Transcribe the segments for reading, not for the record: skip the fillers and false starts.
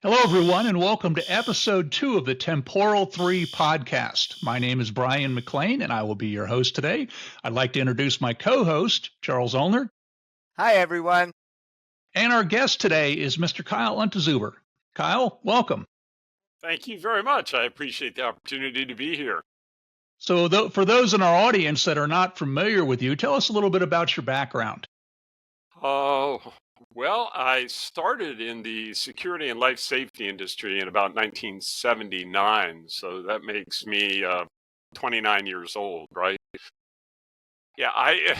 Hello, everyone, and welcome to episode 2 of the Temporal 3 podcast. My name is Bryan McLane, and I will be your host today. I'd like to introduce my co-host, Charles Aulner. Hi, everyone. And our guest today is Mr. Kyle Unterzuber. Kyle, welcome. Thank you very much. I appreciate the opportunity to be here. So for those in our audience that are not familiar with you, tell us a little bit about your background. Well, I started in the security and life safety industry in about 1979. So that makes me 29 years old, right? Yeah, I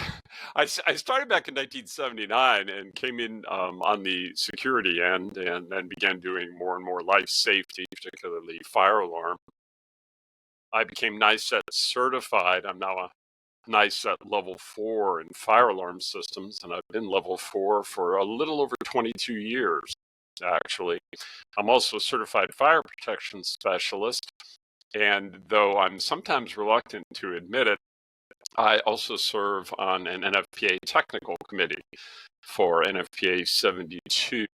started back in 1979 and came in on the security end and then began doing more and more life safety, particularly fire alarm. I became NICET certified. I'm now a NICET level 4 in fire alarm systems, and I've been level 4 for a little over 22 years, actually. I'm also a certified fire protection specialist, and though I'm sometimes reluctant to admit it, I also serve on an NFPA technical committee for NFPA 72,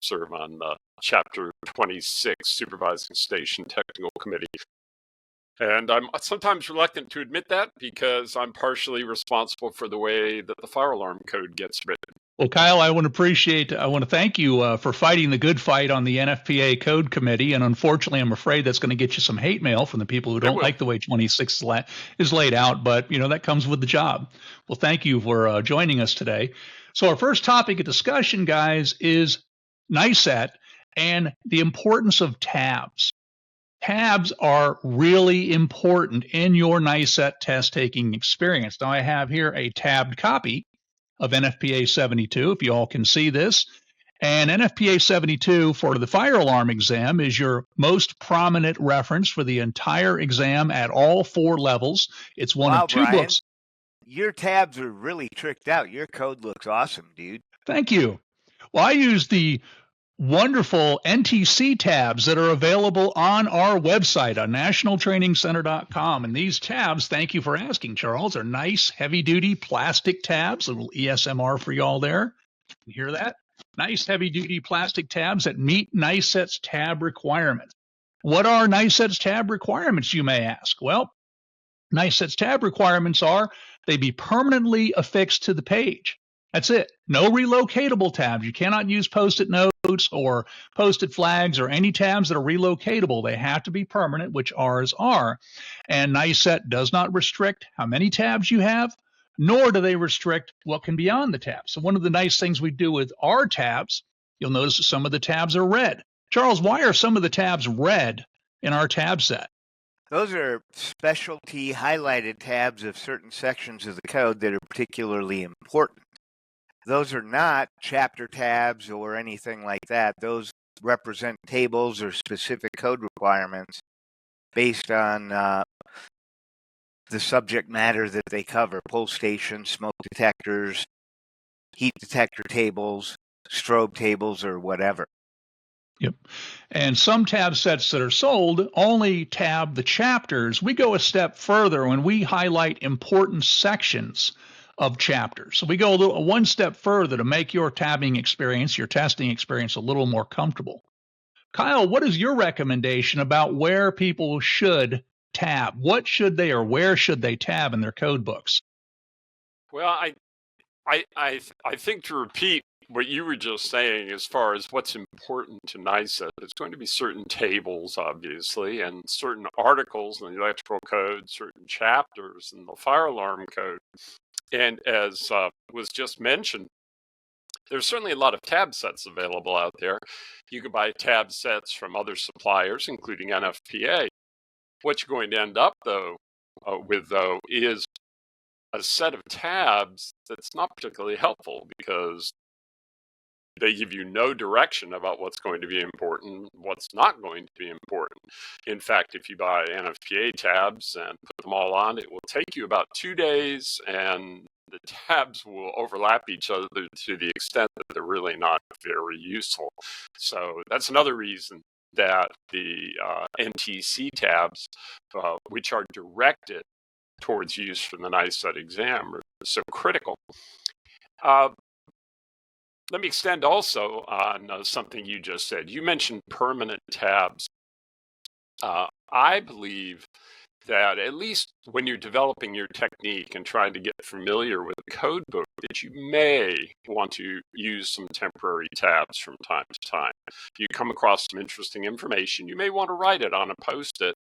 serve on the Chapter 26 Supervising Station Technical Committee. And I'm sometimes reluctant to admit that because I'm partially responsible for the way that the fire alarm code gets written. Well, Kyle, I want to thank you for fighting the good fight on the NFPA Code Committee. And unfortunately, I'm afraid that's going to get you some hate mail from the people who don't like the way 26 is laid out. But, that comes with the job. Well, thank you for joining us today. So our first topic of discussion, guys, is NICET and the importance of tabs. Tabs are really important in your NICET test-taking experience. Now, I have here a tabbed copy of NFPA 72, if you all can see this. And NFPA 72 for the fire alarm exam is your most prominent reference for the entire exam at all 4 levels. It's one of 2 Bryan, books. Your tabs are really tricked out. Your code looks awesome, dude. Thank you. Well, I use the wonderful NTC tabs that are available on our website on nationaltrainingcenter.com. And these tabs, thank you for asking, Charles, are nice, heavy-duty plastic tabs, a little ESMR for y'all there. You hear that? Nice, heavy-duty plastic tabs that meet NICET's tab requirements. What are NICET's tab requirements, you may ask? Well, NICET's tab requirements are they be permanently affixed to the page. That's it. No relocatable tabs. You cannot use Post-it notes or Post-it flags or any tabs that are relocatable. They have to be permanent, which ours are. And NICET does not restrict how many tabs you have, nor do they restrict what can be on the tab. So one of the nice things we do with our tabs, you'll notice that some of the tabs are red. Charles, why are some of the tabs red in our tab set? Those are specialty highlighted tabs of certain sections of the code that are particularly important. Those are not chapter tabs or anything like that. Those represent tables or specific code requirements based on the subject matter that they cover: pull stations, smoke detectors, heat detector tables, strobe tables, or whatever. Yep. And some tab sets that are sold only tab the chapters. We go a step further when we highlight important sections of chapters. So we go one step further to make your tabbing experience, your testing experience, a little more comfortable. Kyle, what is your recommendation about where people should tab? What should they or where should they tab in their code books? Well, I think to repeat what you were just saying as far as what's important to NICET, there's going to be certain tables, obviously, and certain articles in the electrical code, certain chapters in the fire alarm code. And as was just mentioned, there's certainly a lot of tab sets available out there. You can buy tab sets from other suppliers, including NFPA. What you're going to end up, with is a set of tabs that's not particularly helpful because they give you no direction about what's going to be important, what's not going to be important. In fact, if you buy NFPA tabs and put them all on, it will take you about 2 days, and the tabs will overlap each other to the extent that they're really not very useful. So that's another reason that the NTC tabs, which are directed towards use for the NICET exam, are so critical. let me extend also on something you just said. You mentioned permanent tabs. I believe that at least when you're developing your technique and trying to get familiar with the code book, that you may want to use some temporary tabs from time to time. If you come across some interesting information, you may want to write it on a Post-it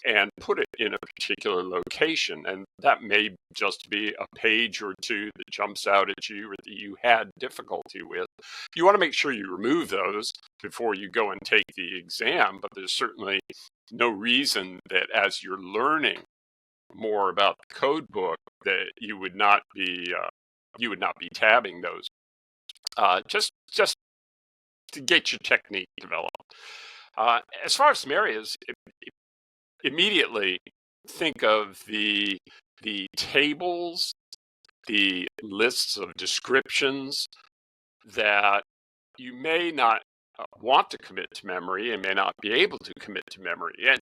and put it in a particular location. And that may just be a page or two that jumps out at you or that you had difficulty with. You want to make sure you remove those before you go and take the exam, but there's certainly no reason that as you're learning more about the code book that you would not be tabbing those. Just to get your technique developed. As far as some areas, immediately think of the tables, the lists of descriptions that you may not want to commit to memory and may not be able to commit to memory. And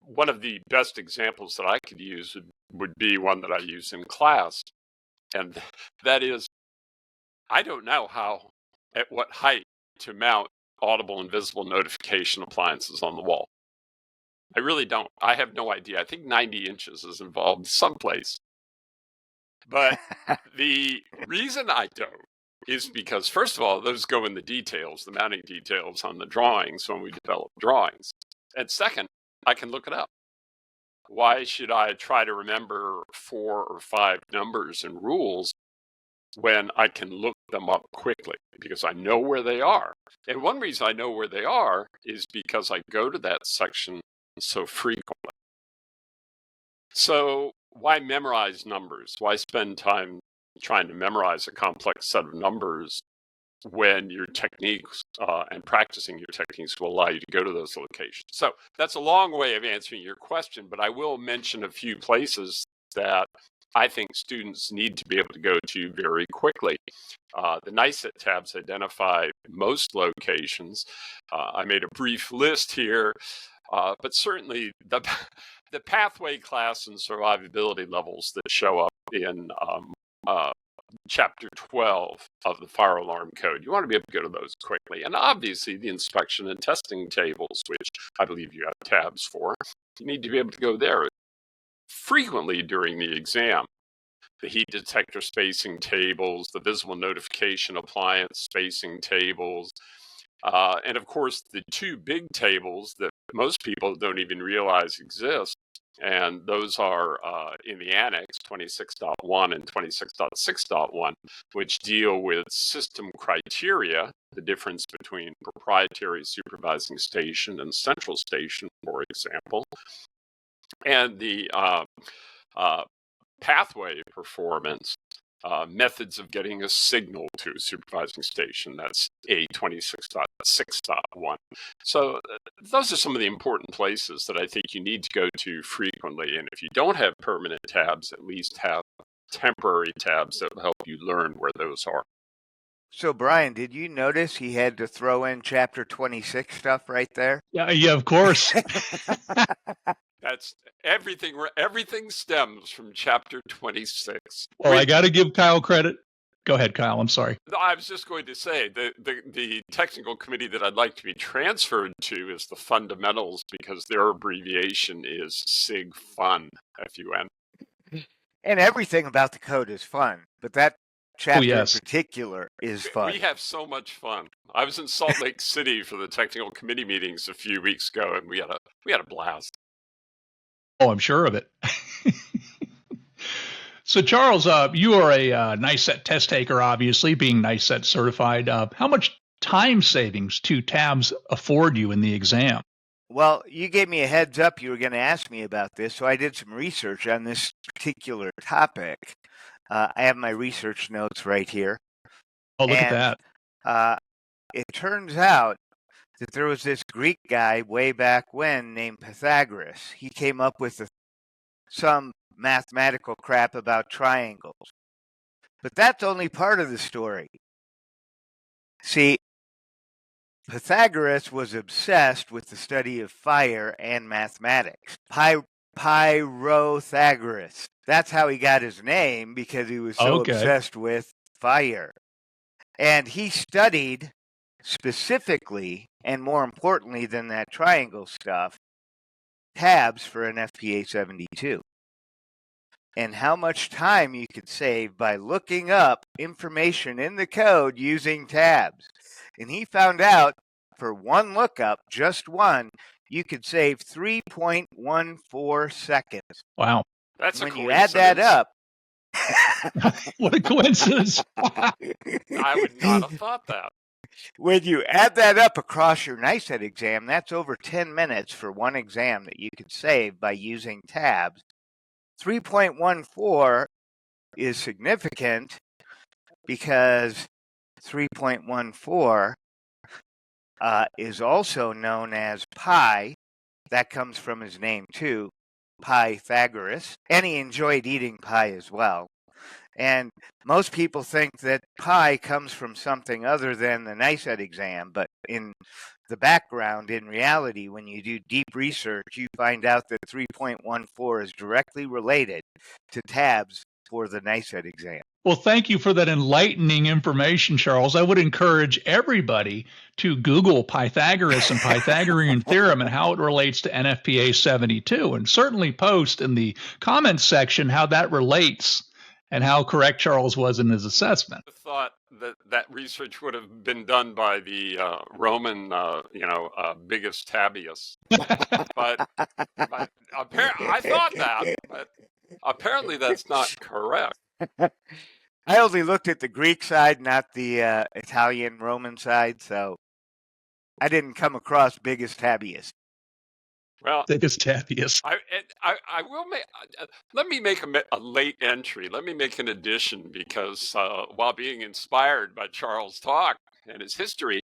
one of the best examples that I could use would be one that I use in class. And that is, I don't know at what height to mount audible and visible notification appliances on the wall. I really don't. I have no idea. I think 90 inches is involved someplace. But the reason I don't is because, first of all, those go in the details, the mounting details on the drawings when we develop drawings. And second, I can look it up. Why should I try to remember 4 or 5 numbers and rules when I can look them up quickly? Because I know where they are. And one reason I know where they are is because I go to that section so frequently. So why memorize numbers? Why spend time trying to memorize a complex set of numbers when your techniques and practicing your techniques will allow you to go to those locations? So that's a long way of answering your question, but I will mention a few places that I think students need to be able to go to very quickly. The NICET tabs identify most locations. I made a brief list here, but certainly the pathway, class, and survivability levels that show up in Chapter 12 of the fire alarm code. You want to be able to go to those quickly. And obviously the inspection and testing tables, which I believe you have tabs for, you need to be able to go there frequently during the exam. The heat detector spacing tables, the visible notification appliance spacing tables, and of course the 2 big tables that most people don't even realize exist. And those are in the annex 26.1 and 26.6.1, which deal with system criteria, the difference between proprietary supervising station and central station, for example, and the pathway performance, methods of getting a signal to a supervising station. That's A26.6.1. So those are some of the important places that I think you need to go to frequently. And if you don't have permanent tabs, at least have temporary tabs that will help you learn where those are. So, Bryan, did you notice he had to throw in Chapter 26 stuff right there? Yeah, of course. That's everything. Everything stems from Chapter 26. Well, I got to give Kyle credit. Go ahead, Kyle. I'm sorry. I was just going to say the technical committee that I'd like to be transferred to is the fundamentals, because their abbreviation is SIG Fun, FUN. And everything about the code is fun, but that chapter yes. in particular is fun. We have so much fun. I was in Salt Lake City for the technical committee meetings a few weeks ago, and we had a blast. Oh, I'm sure of it. So, Charles, you are a NICET test taker, obviously, being NICET certified. How much time savings do tabs afford you in the exam? Well, you gave me a heads up you were going to ask me about this, so I did some research on this particular topic. I have my research notes right here. Oh, look at that. It turns out that there was this Greek guy way back when named Pythagoras. He came up with some mathematical crap about triangles. But that's only part of the story. See, Pythagoras was obsessed with the study of fire and mathematics. Pythagoras. That's how he got his name, because he was so obsessed with fire. And he studied specifically, and more importantly than that triangle stuff, tabs for NFPA 72. And how much time you could save by looking up information in the code using tabs. And he found out for one lookup, just one, you could save 3.14 seconds. Wow. That's when a you add that up, what a coincidence. I would not have thought that. When you add that up across your NICET exam, that's over 10 minutes for one exam that you could save by using tabs. 3.14 is significant because 3.14 is also known as pi. That comes from his name too, Pythagoras. And he enjoyed eating pie as well. And most people think that pi comes from something other than the NICET exam, but in the background, in reality, when you do deep research, you find out that 3.14 is directly related to tabs for the NICET exam. Well, thank you for that enlightening information, Charles. I would encourage everybody to Google Pythagoras and Pythagorean theorem and how it relates to NFPA 72, and certainly post in the comments section how that relates and how correct Charles was in his assessment. I thought that research would have been done by the Roman, biggest Tabius. but I thought that, but apparently that's not correct. I only looked at the Greek side, not the Italian Roman side, so I didn't come across biggest Tabius. Well, biggest Tabius. I will make. Let me make a late entry. Let me make an addition because while being inspired by Charles' talk and his history,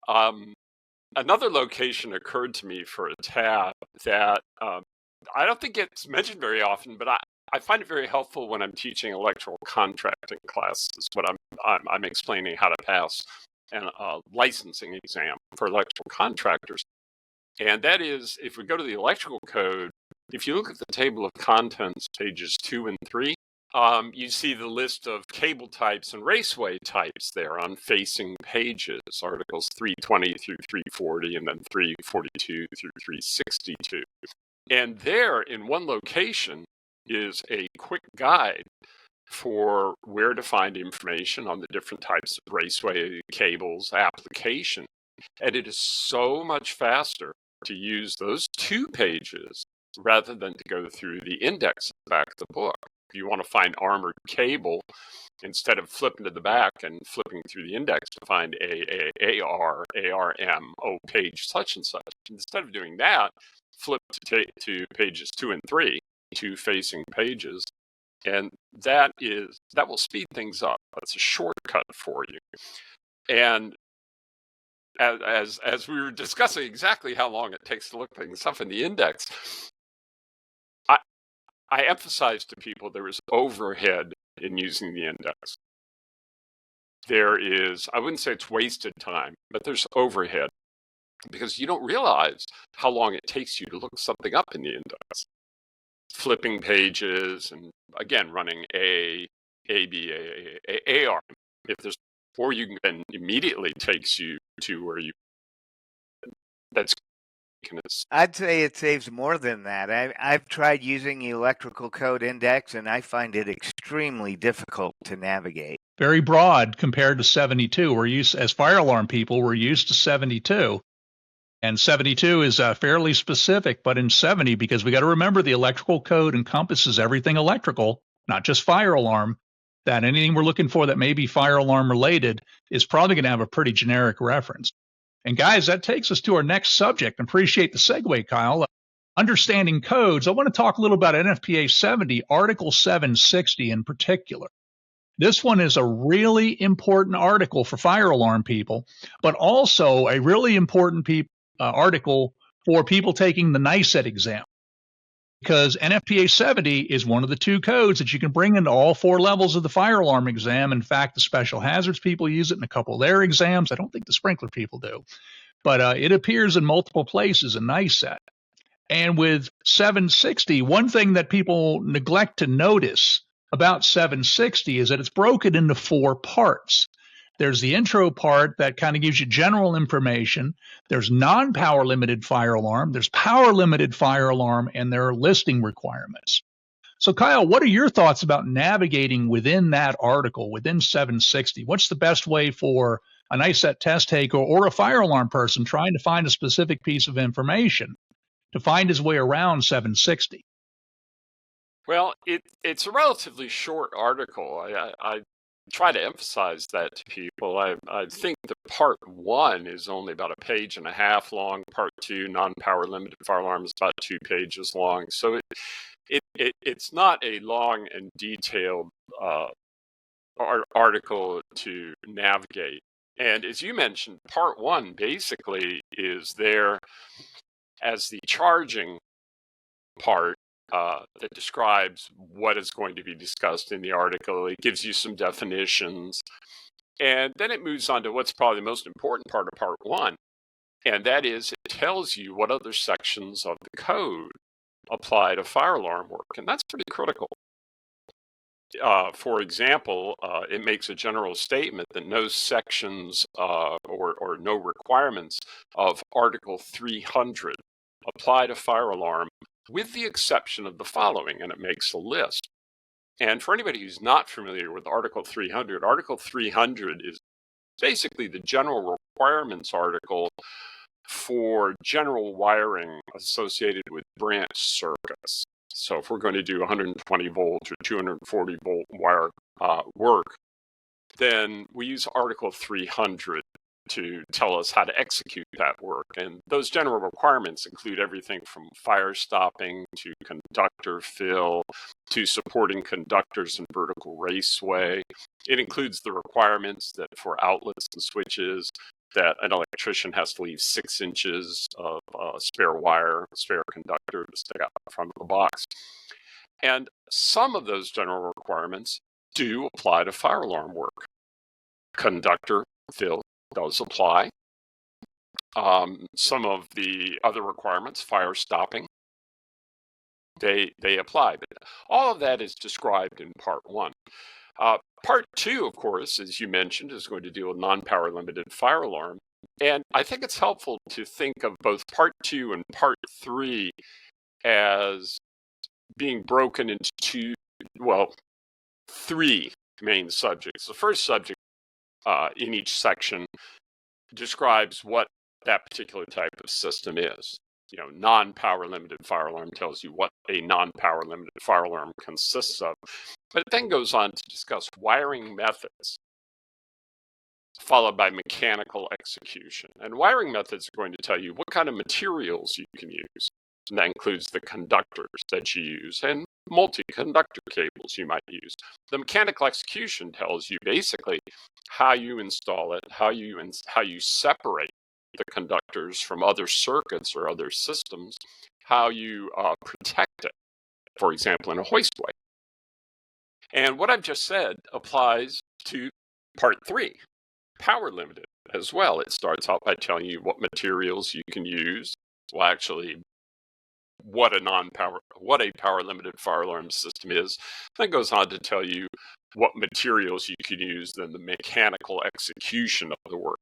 another location occurred to me for a tab that I don't think it's mentioned very often, but I find it very helpful when I'm teaching electrical contracting classes. What I'm explaining how to pass a licensing exam for electrical contractors. And that is, if we go to the electrical code, if you look at the table of contents, pages 2 and 3, you see the list of cable types and raceway types there on facing pages, articles 320 through 340, and then 342 through 362. And there, in one location, is a quick guide for where to find information on the different types of raceway cables application. And it is so much faster to use those 2 pages rather than to go through the index at the back of the book. If you want to find armored cable, instead of flipping to the back and flipping through the index to find AR, ARM, page such and such, instead of doing that, flip to pages 2 and 3, 2 facing pages, and that will speed things up. That's a shortcut for you. And as we were discussing exactly how long it takes to look things up in the index, I emphasize to people there is overhead in using the index. There is, I wouldn't say it's wasted time, but there's overhead because you don't realize how long it takes you to look something up in the index. Flipping pages and, again, running A, B, AR. If there's, or you can immediately takes you to where you, that's. I'd say it saves more than that. I've tried using the electrical code index, and I find it extremely difficult to navigate. Very broad compared to 72. We're used, as fire alarm people, we're used to 72. And 72 is fairly specific, but in 70, because we got to remember the electrical code encompasses everything electrical, not just fire alarm, that anything we're looking for that may be fire alarm related is probably going to have a pretty generic reference. And guys, that takes us to our next subject. Appreciate the segue, Kyle. Understanding codes. I want to talk a little about NFPA 70, Article 760 in particular. This one is a really important article for fire alarm people, but also a really important article for people taking the NICET exam. Because NFPA 70 is one of the 2 codes that you can bring into all 4 levels of the fire alarm exam. In fact, the special hazards people use it in a couple of their exams. I don't think the sprinkler people do. But it appears in multiple places in NICET. And with 760, one thing that people neglect to notice about 760 is that it's broken into 4 parts. There's the intro part that kind of gives you general information. There's non-power limited fire alarm. There's power limited fire alarm, and there are listing requirements. So, Kyle, what are your thoughts about navigating within that article, within 760? What's the best way for a NICET test taker or a fire alarm person trying to find a specific piece of information to find his way around 760? Well, it's a relatively short article. I try to emphasize that to people. I think the part 1 is only about a page and a half long. Part 2, non-power limited fire alarm, is about 2 pages long. So it's not a long and detailed article to navigate. And as you mentioned, part 1 basically is there as the charging part that describes what is going to be discussed in the article. It gives you some definitions. And then it moves on to what's probably the most important part of part 1. And that is, it tells you what other sections of the code apply to fire alarm work. And that's pretty critical. For example, it makes a general statement that no sections or no requirements of Article 300 apply to fire alarm, with the exception of the following, and it makes a list. And for anybody who's not familiar with Article 300 is basically the general requirements article for general wiring associated with branch circuits. So if we're going to do 120 volts or 240 volt wire work, then we use Article 300 to tell us how to execute that work. And those general requirements include everything from fire stopping to conductor fill to supporting conductors in vertical raceway. It includes the requirements that for outlets and switches, that an electrician has to leave 6 inches of spare wire, spare conductor to stick out the front of the box. And some of those general requirements do apply to fire alarm work. Conductor fill does apply. Some of the other requirements, fire stopping, they apply. But all of that is described in part 1. Part 2, of course, as you mentioned, is going to deal with non-power limited fire alarm. And I think it's helpful to think of both part 2 and part 3 as being broken into 3 main subjects. The first subject in each section describes what that particular type of system is. Non-power limited fire alarm tells you what a non-power limited fire alarm consists of. But it then goes on to discuss wiring methods, followed by mechanical execution. And wiring methods are going to tell you what kind of materials you can use. And that includes the conductors that you use and multi-conductor cables you might use. The mechanical execution tells you basically how you install it, how you separate the conductors from other circuits or other systems, how you protect it, for example, in a hoistway. And what I've just said applies to part 3, power limited as well. It starts out by telling you what materials you can use. Well, actually, what a power limited fire alarm system is. Then goes on to tell you what materials you can use, then the mechanical execution of the work.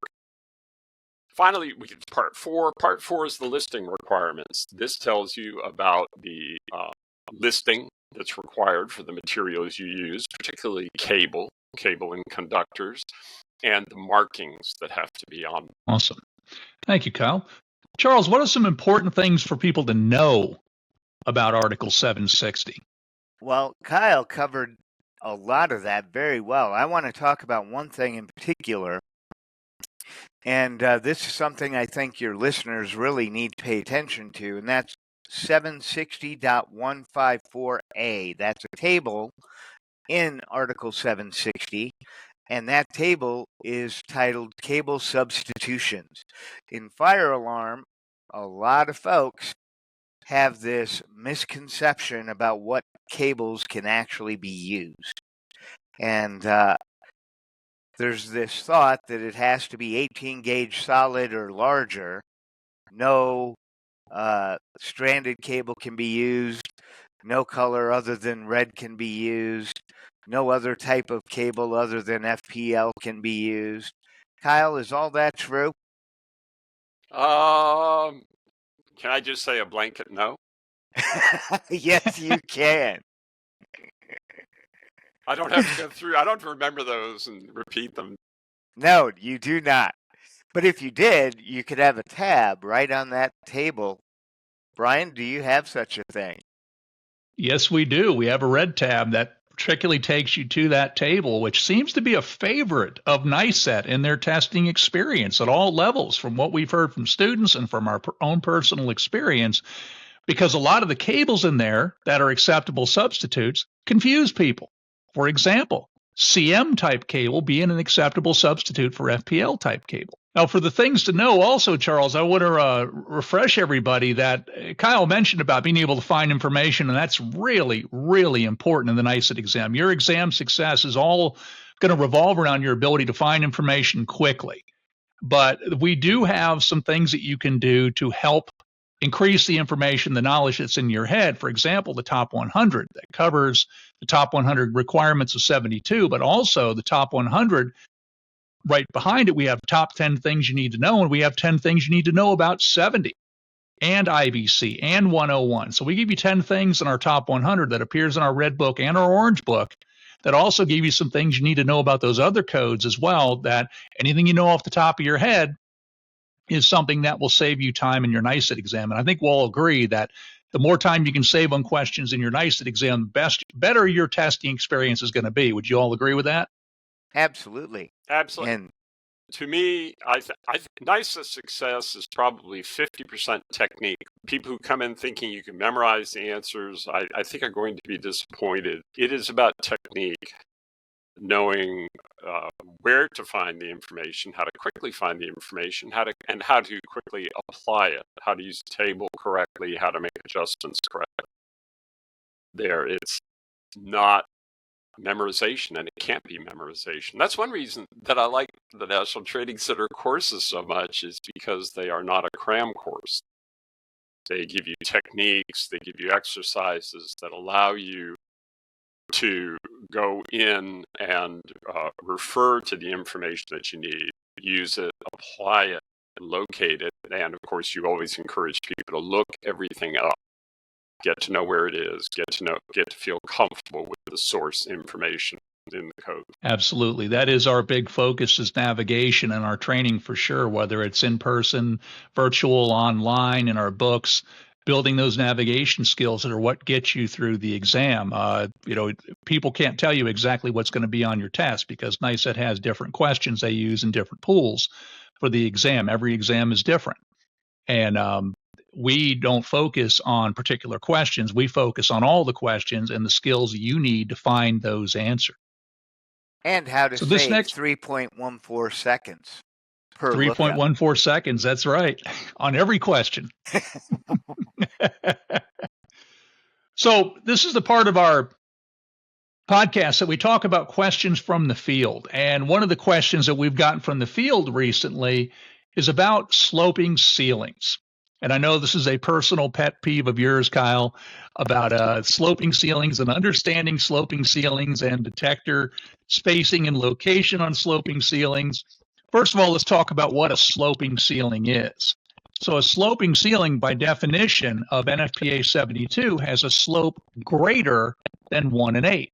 Finally, we get to part 4. Part 4 is the listing requirements. This tells you about the listing that's required for the materials you use, particularly cable and conductors, and the markings that have to be on. Awesome. Thank you, Kyle. Charles, what are some important things for people to know about Article 760? Well, Kyle covered a lot of that very well. I want to talk about one thing in particular, and this is something I think your listeners really need to pay attention to, and that's 760.154A. That's a table in Article 760, and that table is titled Cable Substitutions. In fire alarm, a lot of folks have this misconception about what cables can actually be used. And there's this thought that it has to be 18 gauge solid or larger. No stranded cable can be used. No color other than red can be used. No other type of cable other than FPL can be used. Kyle, is all that true? Can I just say a blanket no? Yes, you can. I don't have to go through. I don't remember those and repeat them. No, you do not. But if you did, you could have a tab right on that table. Bryan, do you have such a thing? Yes, we do. We have a red tab that particularly takes you to that table, which seems to be a favorite of NICET in their testing experience at all levels, from what we've heard from students and from our own personal experience, because a lot of the cables in there that are acceptable substitutes confuse people. For example, CM type cable being an acceptable substitute for FPL type cable. Now, for the things to know, also, Charles, I want to refresh everybody that Kyle mentioned about being able to find information, and that's really, really important in the NICET exam. Your exam success is all going to revolve around your ability to find information quickly. But we do have some things that you can do to help increase the information, the knowledge that's in your head. For example, the top 100 that covers the top 100 requirements of 72, but also the top 100. Right behind it, we have top 10 things you need to know, and we have 10 things you need to know about 70 and IBC and 101. So we give you 10 things in our top 100 that appears in our red book and our orange book that also give you some things you need to know about those other codes as well, that anything you know off the top of your head is something that will save you time in your NICET exam. And I think we'll all agree that the more time you can save on questions in your NICET exam, better your testing experience is going to be. Would you all agree with that? Absolutely. Absolutely. And To me, I think NICET success is probably 50% technique. People who come in thinking you can memorize the answers, I think are going to be disappointed. It is about technique, knowing where to find the information, how to quickly find the information, how to quickly apply it, how to use the table correctly, how to make adjustments correctly. It's not memorization, and it can't be memorization. That's one reason that I like the National Training Center courses so much, is because they are not a cram course. They give you techniques, they give you exercises that allow you to go in and refer to the information that you need, use it, apply it, locate it, and of course you always encourage people to look everything up. Get to know where it is, get to feel comfortable with the source information in the code. Absolutely. That is our big focus, is navigation and our training for sure, whether it's in person, virtual, online, in our books, building those navigation skills that are what gets you through the exam. People can't tell you exactly what's going to be on your test because NICET has different questions they use in different pools for the exam. Every exam is different. And we don't focus on particular questions. We focus on all the questions and the skills you need to find those answers. and how to So this save next 3.14 seconds per lookup. 3.14 seconds, that's right, on every question. So this is the part of our podcast that we talk about questions from the field. And one of the questions that we've gotten from the field recently is about sloping ceilings. And I know this is a personal pet peeve of yours, Kyle, about sloping ceilings and understanding sloping ceilings and detector spacing and location on sloping ceilings. First of all, let's talk about what a sloping ceiling is. So a sloping ceiling, by definition of NFPA 72, has a slope greater than 1 1/8.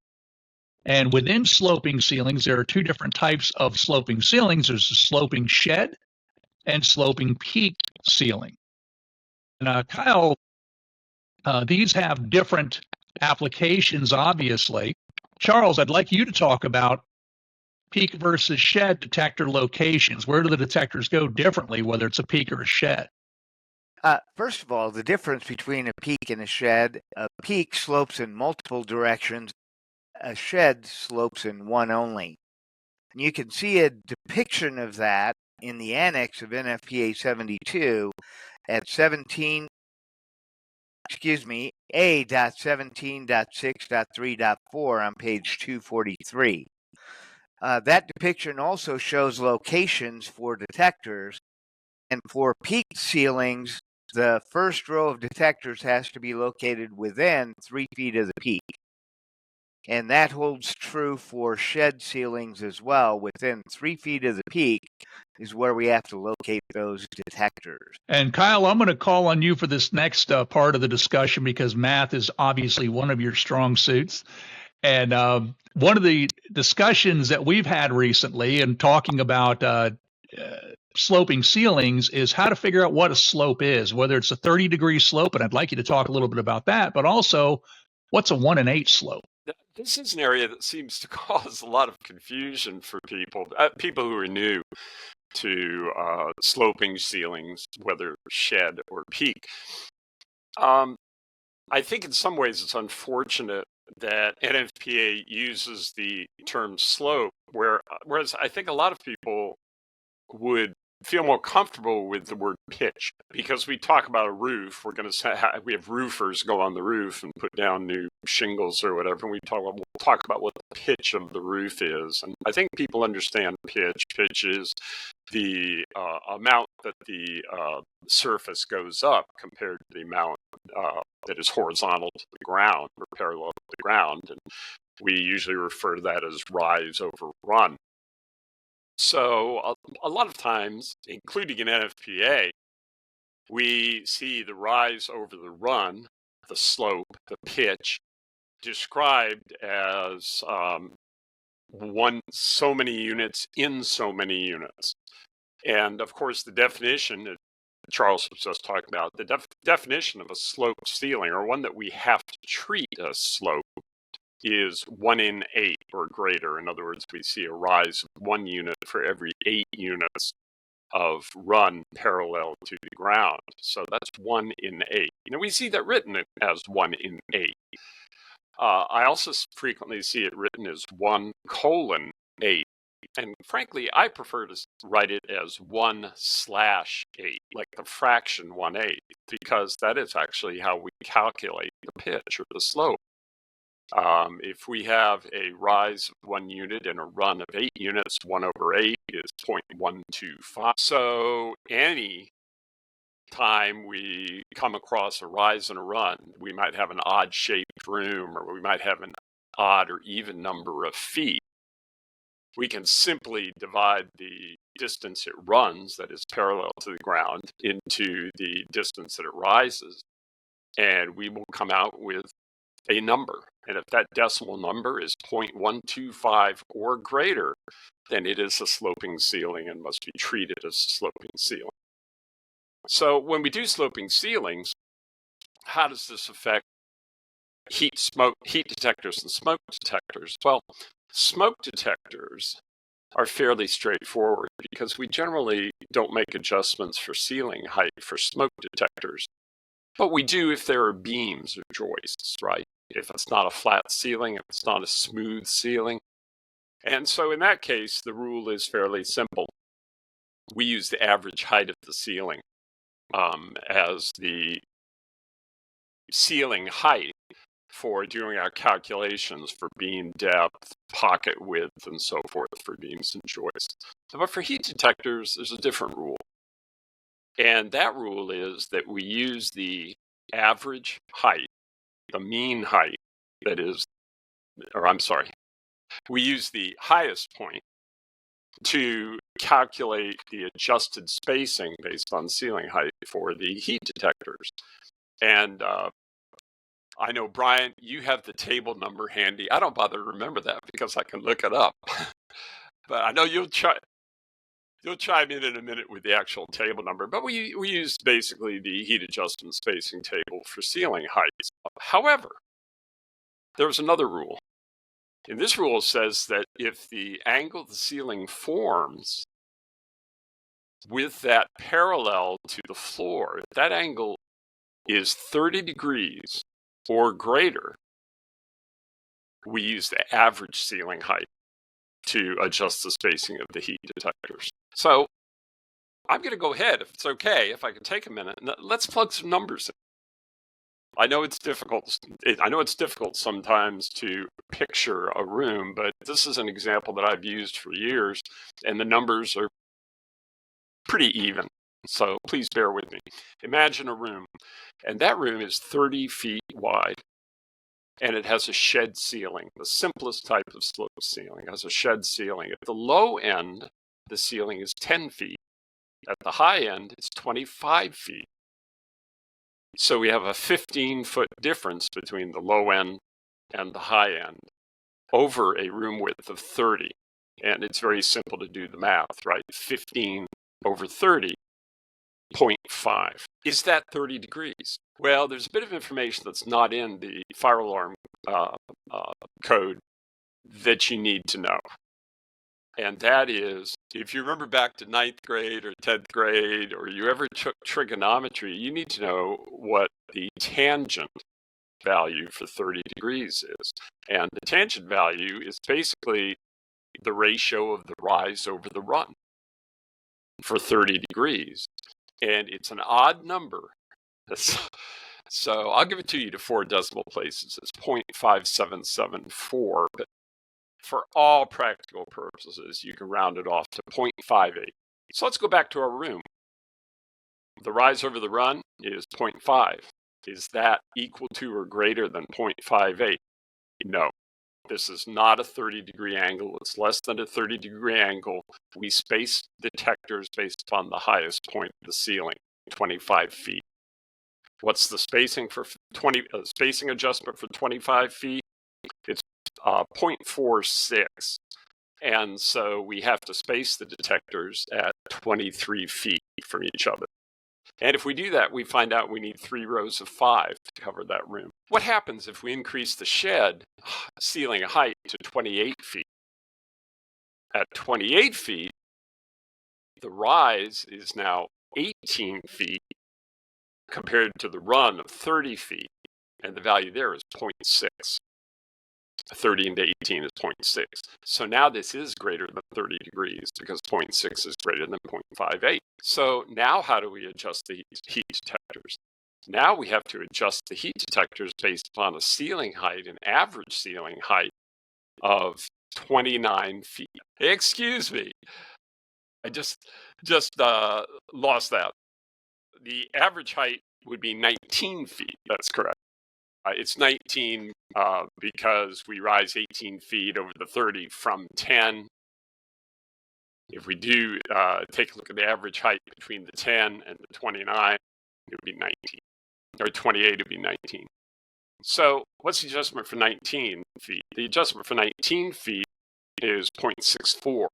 And within sloping ceilings, there are two different types of sloping ceilings. There's a sloping shed and sloping peak ceiling. And Kyle, these have different applications, obviously. Charles, I'd like you to talk about peak versus shed detector locations. Where do the detectors go differently, whether it's a peak or a shed? First of all, the difference between a peak and a shed: a peak slopes in multiple directions, a shed slopes in one only. And you can see a depiction of that in the annex of NFPA 72 at A.17.6.3.4 on page 243. That depiction also shows locations for detectors, and for peak ceilings, the first row of detectors has to be located within 3 feet of the peak. And that holds true for shed ceilings as well. Within 3 feet of the peak is where we have to locate those detectors. And Kyle, I'm going to call on you for this next part of the discussion because math is obviously one of your strong suits. And one of the discussions that we've had recently and talking about sloping ceilings is how to figure out what a slope is, whether it's a 30-degree slope. And I'd like you to talk a little bit about that, but also what's a 1 1/8 slope? This is an area that seems to cause a lot of confusion for people who are new to sloping ceilings, whether shed or peak. I think in some ways it's unfortunate that NFPA uses the term slope, whereas I think a lot of people would feel more comfortable with the word pitch, because we talk about a roof. We're going to say we have roofers go on the roof and put down new shingles or whatever. And we'll talk about what the pitch of the roof is. And I think people understand pitch. Pitch is the amount that the surface goes up compared to the amount that is horizontal to the ground or parallel to the ground. And we usually refer to that as rise over run. So a lot of times, including in NFPA, we see the rise over the run, the slope, the pitch, described as so many units in so many units. And of course, the definition that Charles was just talking about, the definition of a sloped ceiling, or one that we have to treat as slope, is 1 in 8 or greater. In other words, we see a rise of 1 unit for every 8 units of run parallel to the ground. So that's 1 in 8. We see that written as 1 in 8. I also frequently see it written as 1:8. And frankly, I prefer to write it as 1/8, like the fraction 1/8, because that is actually how we calculate the pitch or the slope. If we have a rise of 1 unit and a run of 8 units, 1/8 is 0.125. So any time we come across a rise and a run, we might have an odd-shaped room, or we might have an odd or even number of feet. We can simply divide the distance it runs, that is parallel to the ground, into the distance that it rises, and we will come out with a number. And if that decimal number is 0.125 or greater, then it is a sloping ceiling and must be treated as a sloping ceiling. So when we do sloping ceilings, how does this affect heat detectors and smoke detectors? Well, smoke detectors are fairly straightforward because we generally don't make adjustments for ceiling height for smoke detectors. But we do if there are beams or joists, right? If it's not a flat ceiling, if it's not a smooth ceiling. And so in that case, the rule is fairly simple. We use the average height of the ceiling as the ceiling height for doing our calculations for beam depth, pocket width, and so forth for beams and joists. But for heat detectors, there's a different rule. And that rule is that we use the average height, the mean height, we use the highest point to calculate the adjusted spacing based on ceiling height for the heat detectors. And I know, Bryan, you have the table number handy. I don't bother to remember that because I can look it up. But I know you'll chime in a minute with the actual table number. But we use basically the heat adjustment spacing table for ceiling heights. However, there's another rule. And this rule says that if the angle the ceiling forms with that parallel to the floor, if that angle is 30 degrees or greater, we use the average ceiling height to adjust the spacing of the heat detectors. So I'm going to go ahead, if it's okay, if I can take a minute, and let's plug some numbers in. I know it's difficult. I know it's difficult sometimes to picture a room, but this is an example that I've used for years, and the numbers are pretty even. So please bear with me. Imagine a room, and that room is 30 feet wide. and it has a shed ceiling. The simplest type of slope ceiling has a shed ceiling. At the low end, the ceiling is 10 feet. At the high end, it's 25 feet. So we have a 15-foot difference between the low end and the high end over a room width of 30. And it's very simple to do the math, right? 15 over 30, 0.5. Is that 30 degrees? Well, there's a bit of information that's not in the fire alarm code that you need to know. And that is, if you remember back to 9th grade or 10th grade, or you ever took trigonometry, you need to know what the tangent value for 30 degrees is. And the tangent value is basically the ratio of the rise over the run for 30 degrees. And it's an odd number. So I'll give it to you to 4 decimal places. It's 0.5774, but for all practical purposes, you can round it off to 0.58. So let's go back to our room. The rise over the run is 0.5. Is that equal to or greater than 0.58? No. This is not a 30-degree angle. It's less than a 30-degree angle. We space detectors based upon the highest point of the ceiling, 25 feet. What's the spacing for spacing adjustment for 25 feet? It's 0.46. And so we have to space the detectors at 23 feet from each other. And if we do that, we find out we need 3 rows of 5 to cover that room. What happens if we increase the shed ceiling height to 28 feet? At 28 feet, the rise is now 18 feet compared to the run of 30 feet. And the value there is 0.6. 30 into 18 is 0.6. So now this is greater than 30 degrees because 0.6 is greater than 0.58. So now how do we adjust the heat detectors? Now we have to adjust the heat detectors based upon a ceiling height, an average ceiling height of 29 feet. Excuse me. I just lost that. The average height would be 19 feet. That's correct. It's 19 because we rise 18 feet over the 30 from 10. If we do take a look at the average height between the 10 and the 29, it would be 19. Or 28 would be 19. So what's the adjustment for 19 feet? The adjustment for 19 feet is 0.64.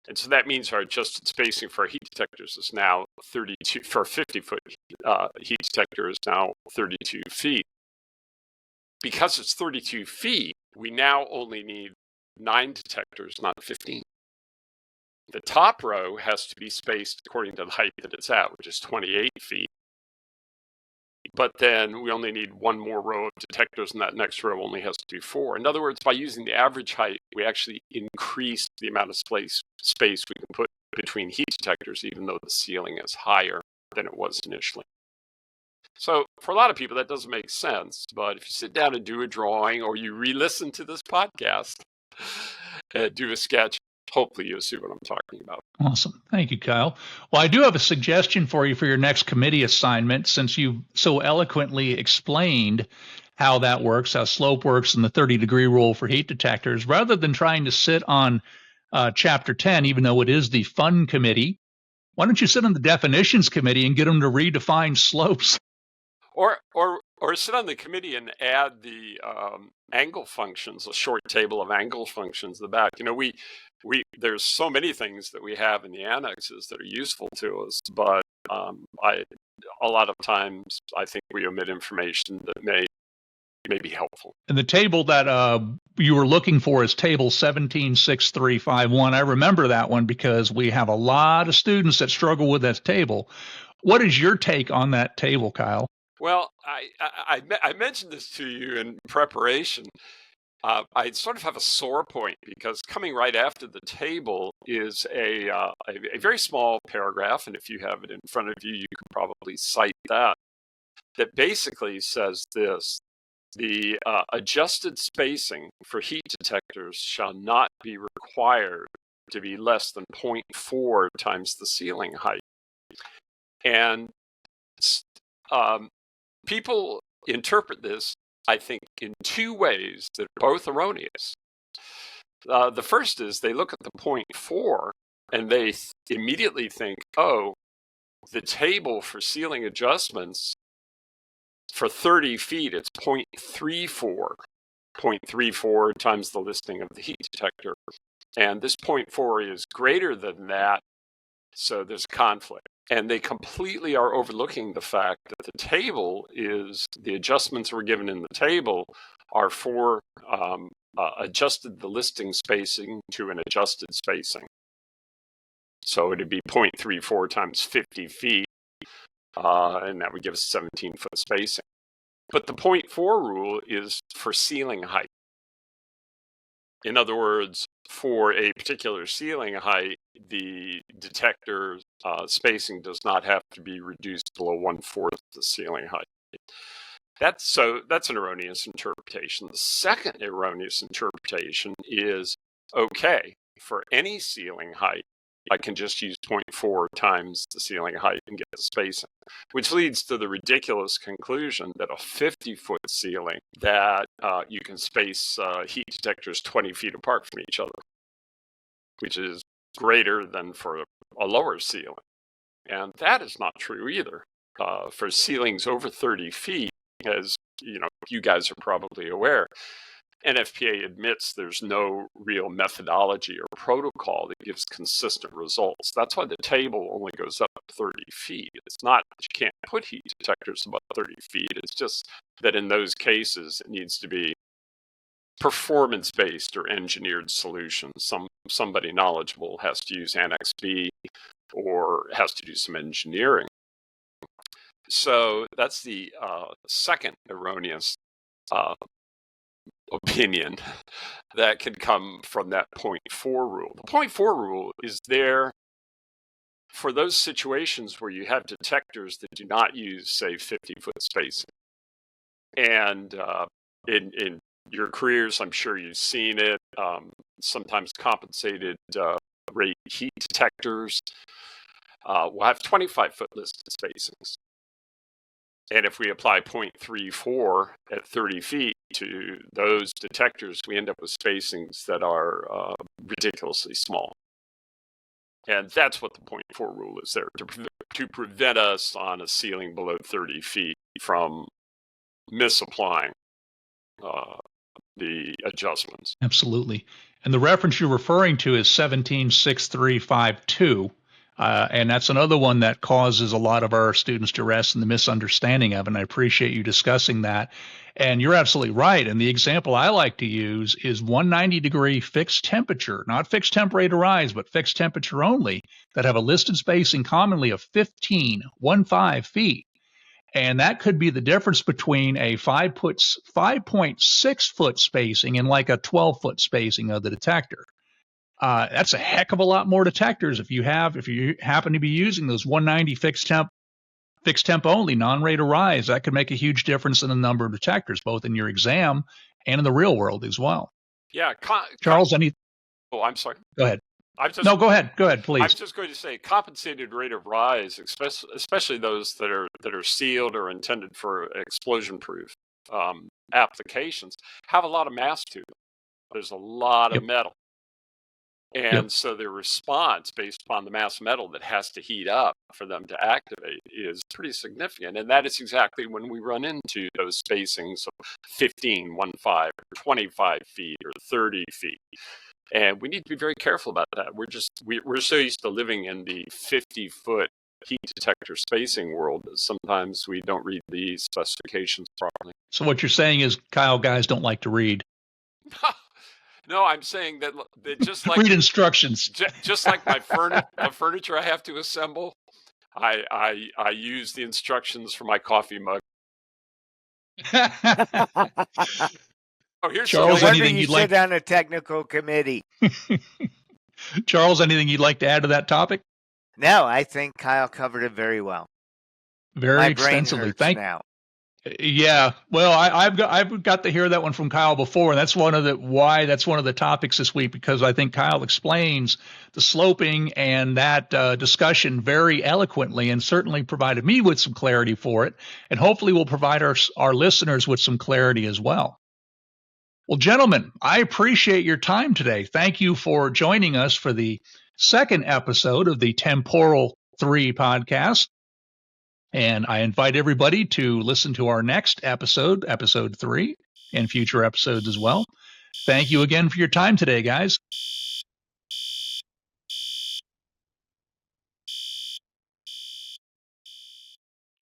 And so that means our adjusted spacing for our heat detectors is now 32, for a 50-foot heat detector is now 32 feet. Because it's 32 feet, we now only need 9 detectors, not 15. The top row has to be spaced according to the height that it's at, which is 28 feet. But then we only need 1 more row of detectors, and that next row only has to be 4. In other words, by using the average height, we actually increase the amount of space we can put between heat detectors, even though the ceiling is higher than it was initially. So for a lot of people, that doesn't make sense. But if you sit down and do a drawing, or you re-listen to this podcast, do a sketch, hopefully you'll see what I'm talking about. Awesome. Thank you, Kyle. Well, I do have a suggestion for you for your next committee assignment, since you so eloquently explained how that works, how slope works, and the 30-degree rule for heat detectors. Rather than trying to sit on Chapter 10, even though it is the fun committee, why don't you sit on the definitions committee and get them to redefine slopes? Or sit on the committee and add the angle functions, a short table of angle functions in the back. You know, there's so many things that we have in the annexes that are useful to us, but a lot of times I think we omit information that may be helpful. And the table that you were looking for is table 176351. I remember that one because we have a lot of students that struggle with that table. What is your take on that table, Kyle? Well, I mentioned this to you in preparation. I sort of have a sore point because coming right after the table is a very small paragraph, and if you have it in front of you, you can probably cite that basically says this: the adjusted spacing for heat detectors shall not be required to be less than 0.4 times the ceiling height. And people interpret this I think, in two ways that are both erroneous. The first is they look at the 0.4 and they immediately think, oh, the table for ceiling adjustments for 30 feet, it's 0.34. 0.34 times the listing of the heat detector. And this 0.4 is greater than that, so there's conflict. And they completely are overlooking the fact that the table is, the adjustments we're given in the table are for adjusted the listing spacing to an adjusted spacing. So it'd be 0.34 times 50 feet, and that would give us 17-foot spacing. But the 0.4 rule is for ceiling height. In other words, for a particular ceiling height, the detector spacing does not have to be reduced below 1/4 the ceiling height. That's an erroneous interpretation. The second erroneous interpretation is, okay, for any ceiling height, I can just use 0.4 times the ceiling height and get the spacing, which leads to the ridiculous conclusion that a 50-foot ceiling, that you can space heat detectors 20 feet apart from each other, which is greater than for a lower ceiling. And that is not true either. For ceilings over 30 feet, as you guys are probably aware, NFPA admits there's no real methodology or protocol that gives consistent results. That's why the table only goes up 30 feet. It's not that you can't put heat detectors above 30 feet. It's just that in those cases, it needs to be performance-based or engineered solutions. Somebody knowledgeable has to use Annex B or has to do some engineering. So that's the second erroneous opinion that can come from that 0.4 rule. The 0.4 rule is there for those situations where you have detectors that do not use, say, 50-foot spacing. And in your careers, I'm sure you've seen it, sometimes compensated rate heat detectors will have 25-foot listed spacings. And if we apply 0.34 at 30 feet to those detectors, we end up with spacings that are ridiculously small. And that's what the 0.4 rule is there, to prevent us on a ceiling below 30 feet from misapplying the adjustments. Absolutely. And the reference you're referring to is 176352. And that's another one that causes a lot of our students to rest in the misunderstanding of, and I appreciate you discussing that. And you're absolutely right. And the example I like to use is 190-degree fixed temperature, not fixed temp rate of rise, but fixed temperature only, that have a listed spacing commonly of 15 feet. And that could be the difference between a 5.6-foot spacing and like a 12-foot spacing of the detector. That's a heck of a lot more detectors if you happen to be using those 190 fixed temp only, non-rate of rise. That could make a huge difference in the number of detectors, both in your exam and in the real world as well. Yeah, Charles, Oh, I'm sorry. Go ahead. Go ahead. Go ahead, please. I was just going to say, compensated rate of rise, especially those that are sealed or intended for explosion-proof applications, have a lot of mass to them. There's a lot of metal. And so the response based upon the mass metal that has to heat up for them to activate is pretty significant. And that is exactly when we run into those spacings of 15, 15, 25 feet or 30 feet. And we need to be very careful about that. We're so used to living in the 50-foot heat detector spacing world that sometimes we don't read the specifications properly. So what you're saying is, Kyle, guys don't like to read. No, I'm saying that just like read instructions, just like the furniture I have to assemble, I use the instructions for my coffee mug. Here's Charles. Anything you'd sit on a technical committee? Charles, anything you'd like to add to that topic? No, I think Kyle covered it very well. Very extensively. Thank you. Yeah, well, I've got to hear that one from Kyle before, and that's one of the topics this week, because I think Kyle explains the sloping and that discussion very eloquently, and certainly provided me with some clarity for it, and hopefully will provide our listeners with some clarity as well. Well, gentlemen, I appreciate your time today. Thank you for joining us for the second episode of the Temporal 3 podcast. And I invite everybody to listen to our next episode, episode 3, and future episodes as well. Thank you again for your time today, guys.